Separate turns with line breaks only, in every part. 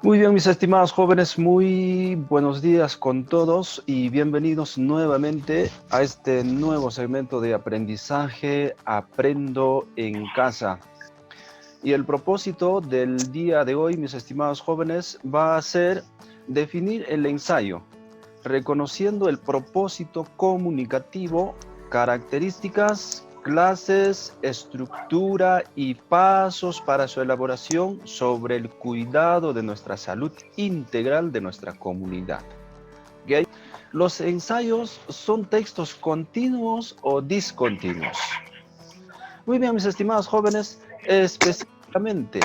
Muy bien, mis estimados jóvenes, muy buenos días con todos y bienvenidos nuevamente a este nuevo segmento de aprendizaje Aprendo en Casa. Y el propósito del día de hoy, mis estimados jóvenes, va a ser definir el ensayo, reconociendo el propósito comunicativo, características, clases, estructura y pasos para su elaboración sobre el cuidado de nuestra salud integral de nuestra comunidad. ¿Okay? Los ensayos son textos continuos o discontinuos. Muy bien, mis estimados jóvenes, específicamente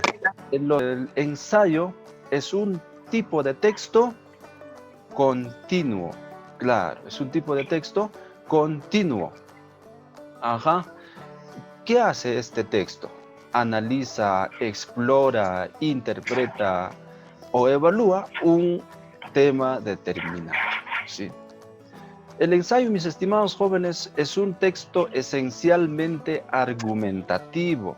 el ensayo es un tipo de texto continuo. Claro, es un tipo de texto continuo. Ajá. ¿Qué hace este texto? Analiza, explora, interpreta o evalúa un tema determinado. ¿Sí? El ensayo, mis estimados jóvenes, es un texto esencialmente argumentativo.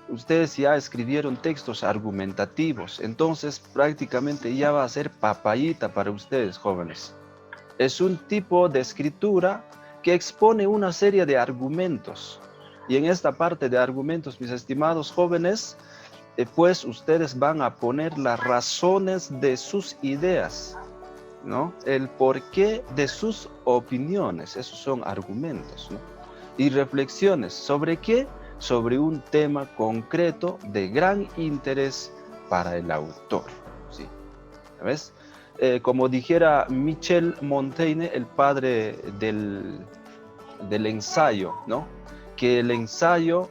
Ustedes ya escribieron textos argumentativos, entonces prácticamente ya va a ser papayita para ustedes, jóvenes. Es un tipo de escritura que expone una serie de argumentos. Y en esta parte de argumentos, mis estimados jóvenes, pues ustedes van a poner las razones de sus ideas, ¿no? El porqué de sus opiniones, esos son argumentos, ¿no? Y reflexiones, ¿sobre qué? Sobre un tema concreto de gran interés para el autor, ¿sí? ¿Ves? Como dijera Michel Montaigne, el padre del ensayo, ¿no? Que el ensayo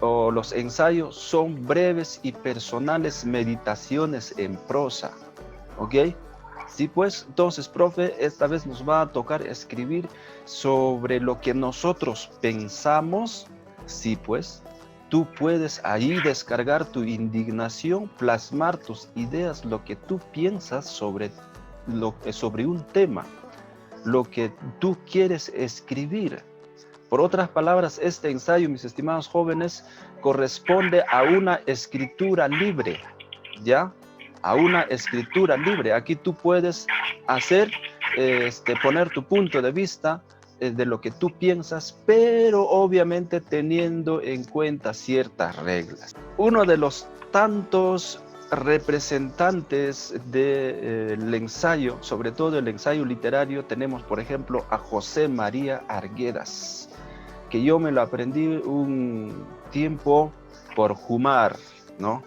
o los ensayos son breves y personales meditaciones en prosa, ¿ok? Sí, pues, entonces, profe, esta vez nos va a tocar escribir sobre lo que nosotros pensamos. Sí, pues, tú puedes ahí descargar tu indignación, plasmar tus ideas, lo que tú piensas sobre un tema, lo que tú quieres escribir. Por otras palabras, este ensayo, mis estimados jóvenes, corresponde a una escritura libre, ¿ya? A una escritura libre. Aquí tú puedes hacer, poner tu punto de vista de lo que tú piensas, pero obviamente teniendo en cuenta ciertas reglas. Uno de los tantos representantes del ensayo, sobre todo el ensayo literario, tenemos por ejemplo a José María Arguedas, que yo me lo aprendí un tiempo por Jumar, ¿no?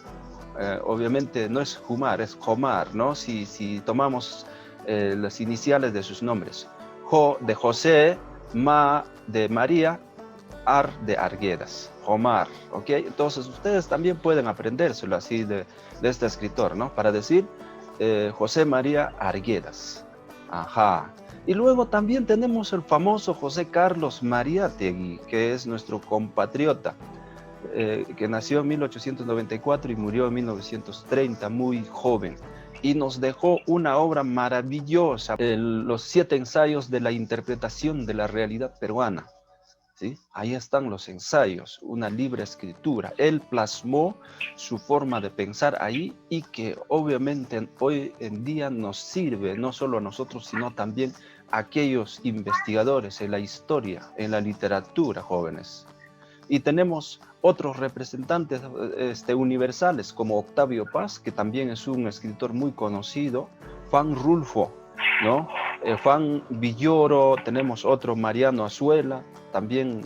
Obviamente no es Jumar, es Jomar, ¿no? Si tomamos las iniciales de sus nombres. Jo de José, Ma de María, Ar de Arguedas, Jomar, ¿ok? Entonces ustedes también pueden aprendérselo así de este escritor, ¿no? Para decir José María Arguedas. Ajá. Y luego también tenemos el famoso José Carlos Mariátegui, que es nuestro compatriota, que nació en 1894 y murió en 1930, muy joven. Y nos dejó una obra maravillosa, los 7 ensayos de la interpretación de la realidad peruana. ¿Sí? Ahí están los ensayos, una libre escritura. Él plasmó su forma de pensar ahí y que obviamente hoy en día nos sirve, no solo a nosotros, sino también a aquellos investigadores en la historia, en la literatura, jóvenes. Y tenemos otros representantes universales como Octavio Paz, que también es un escritor muy conocido, Juan Rulfo, ¿no? Juan Villoro, tenemos otro Mariano Azuela, también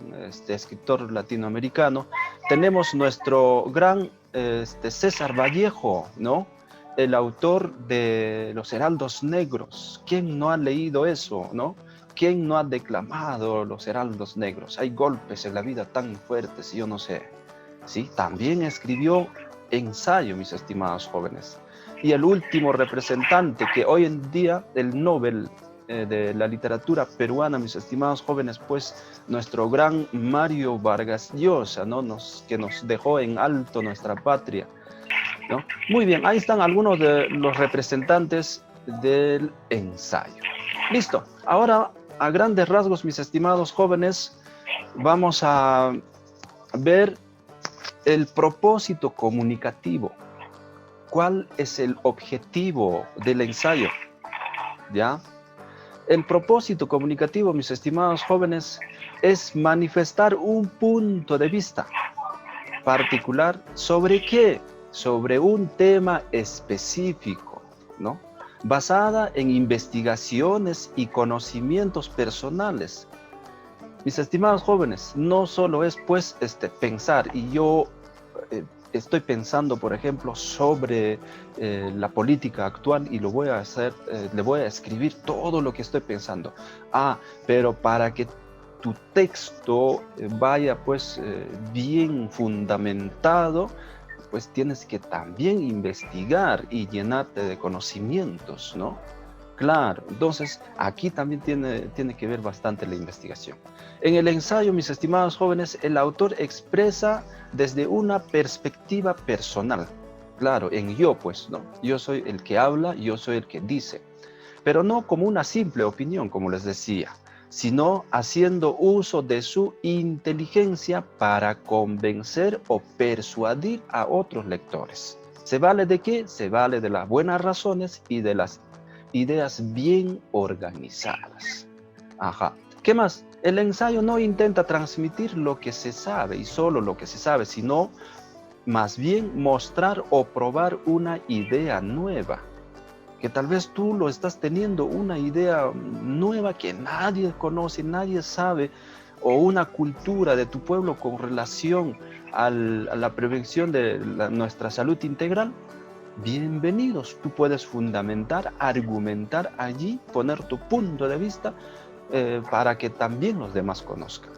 escritor latinoamericano. Tenemos nuestro gran César Vallejo, ¿no? El autor de Los Heraldos Negros. ¿Quién no ha leído eso, no? ¿Quién no ha declamado Los Heraldos Negros? Hay golpes en la vida tan fuertes, yo no sé. ¿Sí? También escribió ensayo, mis estimados jóvenes. Y el último representante que hoy en día, el Nobel de la literatura peruana, mis estimados jóvenes, pues nuestro gran Mario Vargas Llosa, ¿no? Que nos dejó en alto nuestra patria, ¿no? Muy bien, ahí están algunos de los representantes del ensayo. Listo, ahora a grandes rasgos, mis estimados jóvenes, vamos a ver el propósito comunicativo. ¿Cuál es el objetivo del ensayo? ¿Ya? El propósito comunicativo, mis estimados jóvenes, es manifestar un punto de vista particular. ¿Sobre qué? Sobre un tema específico, ¿no? Basada en investigaciones y conocimientos personales. Mis estimados jóvenes, no solo es pues pensar, y yo estoy pensando, por ejemplo, sobre la política actual y lo voy a hacer, le voy a escribir todo lo que estoy pensando. Pero para que tu texto vaya pues bien fundamentado, pues tienes que también investigar y llenarte de conocimientos, ¿no? Claro, entonces aquí también tiene que ver bastante la investigación. En el ensayo, mis estimados jóvenes, el autor expresa desde una perspectiva personal. Claro, en yo pues, ¿no? Yo soy el que habla, yo soy el que dice. Pero no como una simple opinión, como les decía, sino haciendo uso de su inteligencia para convencer o persuadir a otros lectores. ¿Se vale de qué? Se vale de las buenas razones y de las ideas bien organizadas. Ajá. ¿Qué más? El ensayo no intenta transmitir lo que se sabe y solo lo que se sabe, sino más bien mostrar o probar una idea nueva. Que tal vez tú lo estás teniendo una idea nueva que nadie conoce, nadie sabe, o una cultura de tu pueblo con relación a la prevención de nuestra salud integral. Bienvenidos, tú puedes fundamentar, argumentar allí, poner tu punto de vista para que también los demás conozcan,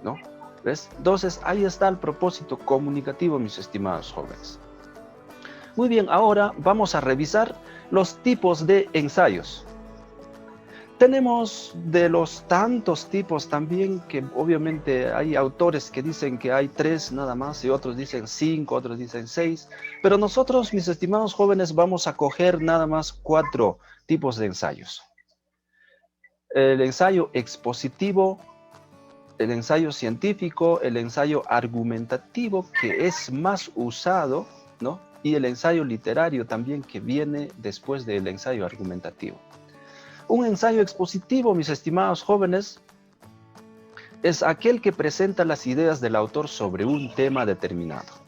¿no? ¿Ves? Entonces, ahí está el propósito comunicativo, mis estimados jóvenes. Muy bien, ahora vamos a revisar los tipos de ensayos. Tenemos de los tantos tipos también que obviamente hay autores que dicen que hay 3 nada más y otros dicen 5, otros dicen 6. Pero nosotros, mis estimados jóvenes, vamos a coger nada más 4 tipos de ensayos. El ensayo expositivo, el ensayo científico, el ensayo argumentativo, que es más usado, ¿no? Y el ensayo literario también, que viene después del ensayo argumentativo. Un ensayo expositivo, mis estimados jóvenes, es aquel que presenta las ideas del autor sobre un tema determinado.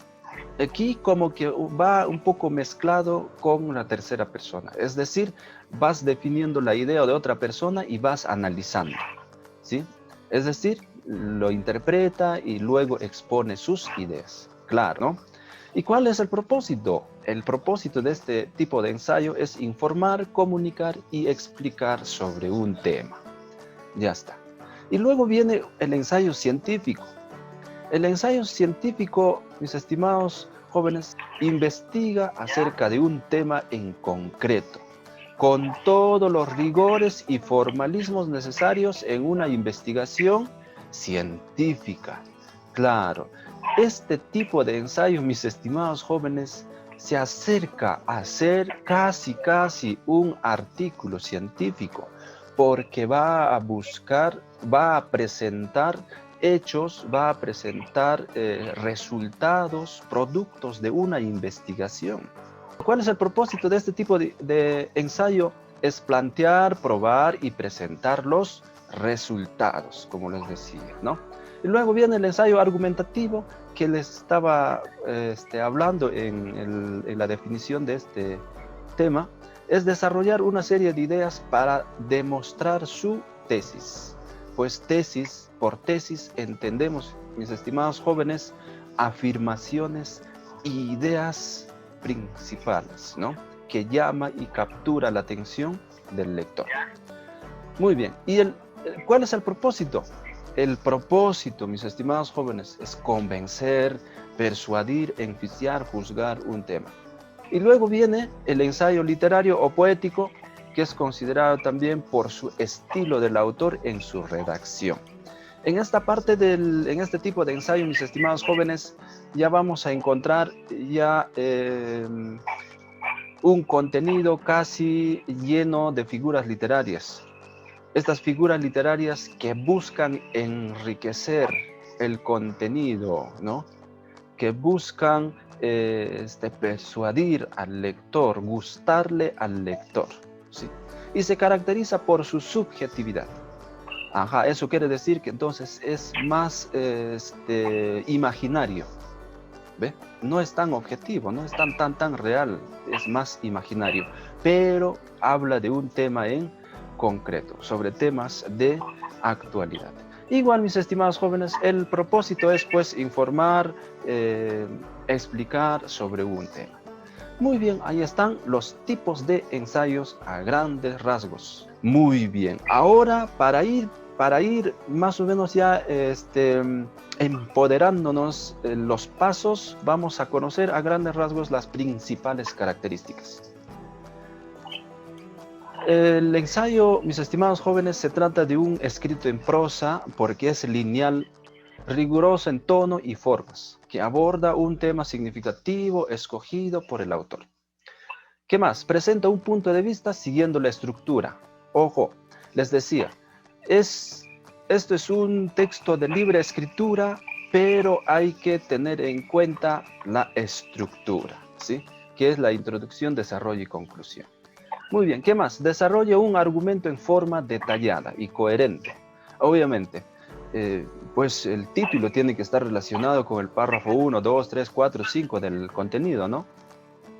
Aquí como que va un poco mezclado con la tercera persona, es decir, vas definiendo la idea de otra persona y vas analizando, ¿sí? Es decir, lo interpreta y luego expone sus ideas, claro, ¿no? ¿Y cuál es el propósito? El propósito de este tipo de ensayo es informar, comunicar y explicar sobre un tema. Ya está. Y luego viene el ensayo científico. El ensayo científico, mis estimados jóvenes, investiga acerca de un tema en concreto, con todos los rigores y formalismos necesarios en una investigación científica. Claro, este tipo de ensayo, mis estimados jóvenes, se acerca a ser casi un artículo científico, porque va a buscar, va a presentar hechos, va a presentar resultados, productos de una investigación. ¿Cuál es el propósito de este tipo de ensayo? Es plantear, probar y presentar los resultados, como les decía, ¿no? Y luego viene el ensayo argumentativo, que les estaba hablando en la definición de este tema. Es desarrollar una serie de ideas para demostrar su tesis. Pues tesis, por tesis entendemos, mis estimados jóvenes, afirmaciones e ideas principales, ¿no? Que llama y captura la atención del lector. Muy bien, ¿y cuál es el propósito? El propósito, mis estimados jóvenes, es convencer, persuadir, enjuiciar, juzgar un tema. Y luego viene el ensayo literario o poético, que es considerado también por su estilo del autor en su redacción. En esta parte en este tipo de ensayo, mis estimados jóvenes, ya vamos a encontrar ya un contenido casi lleno de figuras literarias. Estas figuras literarias que buscan enriquecer el contenido, ¿no? Que buscan persuadir al lector, gustarle al lector, ¿sí? Y se caracteriza por su subjetividad. Ajá, eso quiere decir que entonces es más imaginario, ¿ve? No es tan objetivo, no es tan real, es más imaginario, pero habla de un tema en concreto, sobre temas de actualidad. Igual, mis estimados jóvenes, el propósito es pues informar, explicar sobre un tema. Muy bien, ahí están los tipos de ensayos a grandes rasgos. Muy bien, ahora para ir más o menos ya empoderándonos los pasos, vamos a conocer a grandes rasgos las principales características. El ensayo, mis estimados jóvenes, se trata de un escrito en prosa porque es lineal, riguroso en tono y formas, que aborda un tema significativo escogido por el autor. ¿Qué más? Presenta un punto de vista siguiendo la estructura. Ojo, les decía, esto es un texto de libre escritura, pero hay que tener en cuenta la estructura, ¿sí? Que es la introducción, desarrollo y conclusión. Muy bien, ¿qué más? Desarrolla un argumento en forma detallada y coherente. Obviamente, pues el título tiene que estar relacionado con el párrafo 1, 2, 3, 4, 5 del contenido, ¿no?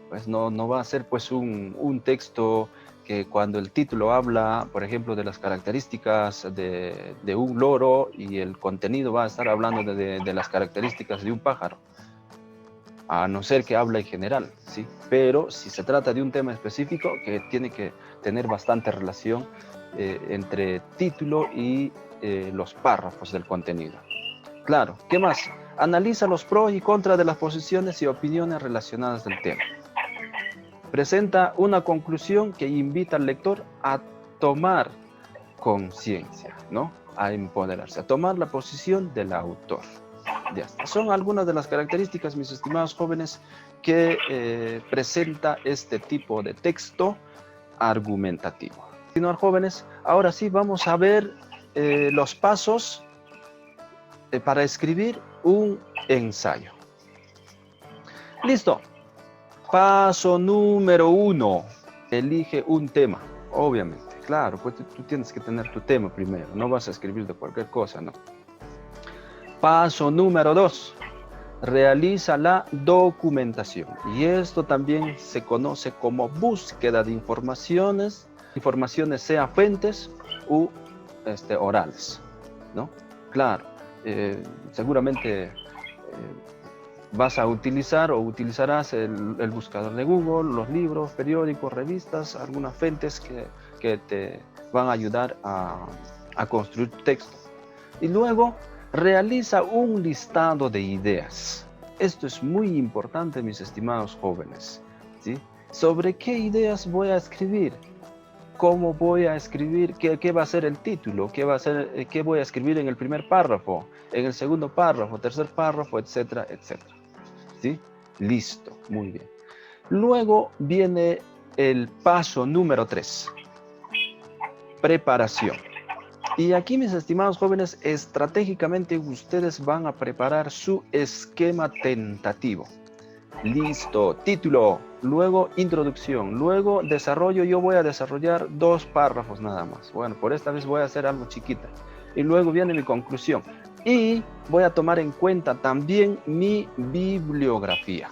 Pues no va a ser pues un texto que cuando el título habla, por ejemplo, de las características de un loro y el contenido va a estar hablando de las características de un pájaro, a no ser que hable en general, ¿sí? Pero si se trata de un tema específico que tiene que tener bastante relación entre título y los párrafos del contenido. Claro, ¿qué más? Analiza los pros y contras de las posiciones y opiniones relacionadas del tema. Presenta una conclusión que invita al lector a tomar conciencia, ¿no? A empoderarse, a tomar la posición del autor. Ya está. Son algunas de las características, mis estimados jóvenes, que presenta este tipo de texto argumentativo. Continuar, jóvenes, ahora sí vamos a ver los pasos para escribir un ensayo. Listo. Paso número 1. Elige un tema, obviamente. Claro, pues tú tienes que tener tu tema primero. No vas a escribir de cualquier cosa, ¿no? Paso número 2. Realiza la documentación. Y esto también se conoce como búsqueda de informaciones sea fuentes u orales, ¿no? Claro, seguramente vas a utilizar o utilizarás el buscador de Google, los libros, periódicos, revistas, algunas fuentes que te van a ayudar a construir tu texto. Y luego realiza un listado de ideas. Esto es muy importante, mis estimados jóvenes, ¿sí? ¿Sobre qué ideas voy a escribir? ¿Cómo voy a escribir? ¿Qué va a ser el título? ¿Qué voy a escribir en el primer párrafo? En el segundo párrafo, tercer párrafo, etcétera, etcétera. ¿Sí? Listo, muy bien. Luego viene el paso número 3. Preparación. Y aquí, mis estimados jóvenes, estratégicamente ustedes van a preparar su esquema tentativo. Listo, título, luego introducción, luego desarrollo. Yo voy a desarrollar 2 párrafos nada más. Bueno, por esta vez voy a hacer algo chiquita. Y luego viene mi conclusión. Y voy a tomar en cuenta también mi bibliografía.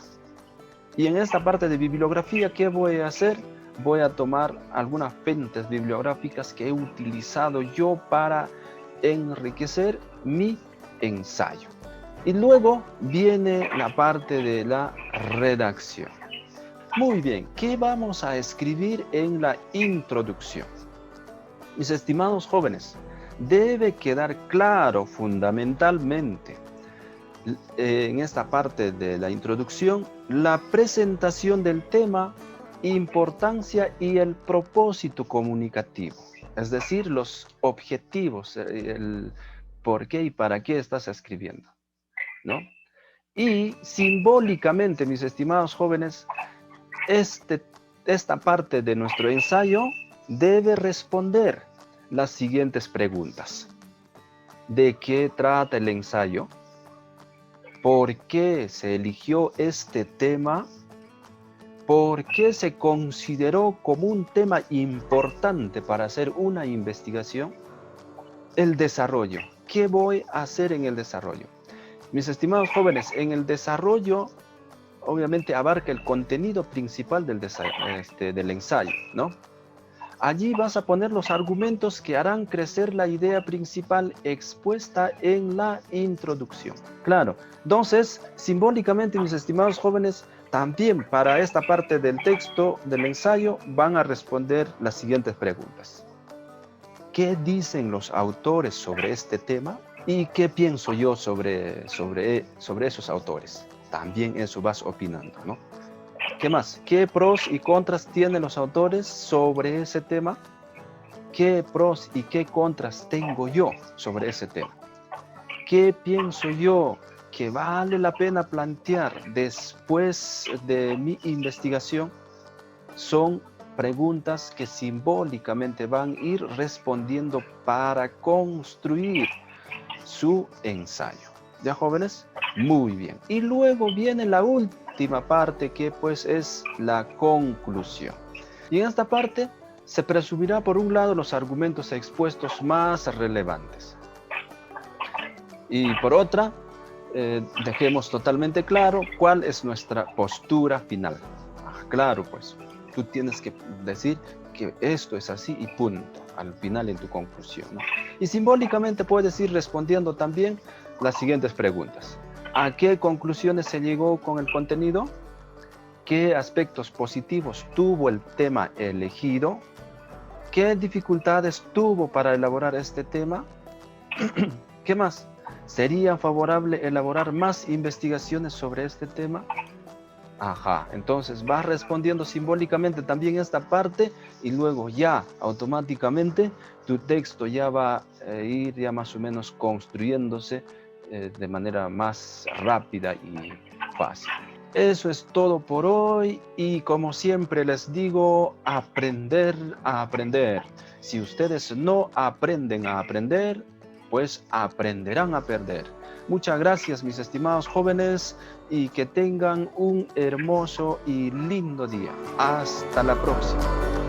Y en esta parte de bibliografía, ¿qué voy a hacer? Voy a tomar algunas fuentes bibliográficas que he utilizado yo para enriquecer mi ensayo. Y luego viene la parte de la redacción. Muy bien, ¿qué vamos a escribir en la introducción? Mis estimados jóvenes, debe quedar claro fundamentalmente en esta parte de la introducción la presentación del tema, importancia y el propósito comunicativo, es decir, los objetivos, el por qué y para qué estás escribiendo, ¿no? Y simbólicamente, mis estimados jóvenes, esta parte de nuestro ensayo debe responder las siguientes preguntas. ¿De qué trata el ensayo? ¿Por qué se eligió este tema? ¿Por qué se consideró como un tema importante para hacer una investigación? El desarrollo. ¿Qué voy a hacer en el desarrollo? Mis estimados jóvenes, en el desarrollo obviamente abarca el contenido principal del ensayo, ¿no? Allí vas a poner los argumentos que harán crecer la idea principal expuesta en la introducción. Claro, entonces, simbólicamente, mis estimados jóvenes, también para esta parte del texto del ensayo van a responder las siguientes preguntas. ¿Qué dicen los autores sobre este tema? ¿Y qué pienso yo sobre esos autores? También eso vas opinando, ¿no? ¿Qué más? ¿Qué pros y contras tienen los autores sobre ese tema? ¿Qué pros y qué contras tengo yo sobre ese tema? ¿Qué pienso yo que vale la pena plantear después de mi investigación? Son preguntas que simbólicamente van a ir respondiendo para construir su ensayo. ¿Ya, jóvenes? Muy bien. Y luego viene la última parte, que pues es la conclusión. Y en esta parte se presumirá por un lado los argumentos expuestos más relevantes. Y por otra, dejemos totalmente claro cuál es nuestra postura final. Claro, pues, tú tienes que decir que esto es así y punto, al final en tu conclusión, ¿no? Y simbólicamente puedes ir respondiendo también las siguientes preguntas. ¿A qué conclusiones se llegó con el contenido? ¿Qué aspectos positivos tuvo el tema elegido? ¿Qué dificultades tuvo para elaborar este tema? ¿Qué más? ¿Sería favorable elaborar más investigaciones sobre este tema? Ajá, entonces vas respondiendo simbólicamente también esta parte y luego ya automáticamente tu texto ya va a ir ya más o menos construyéndose de manera más rápida y fácil. Eso es todo por hoy y como siempre les digo, aprender a aprender. Si ustedes no aprenden a aprender, pues aprenderán a perder. Muchas gracias, mis estimados jóvenes, y que tengan un hermoso y lindo día. Hasta la próxima.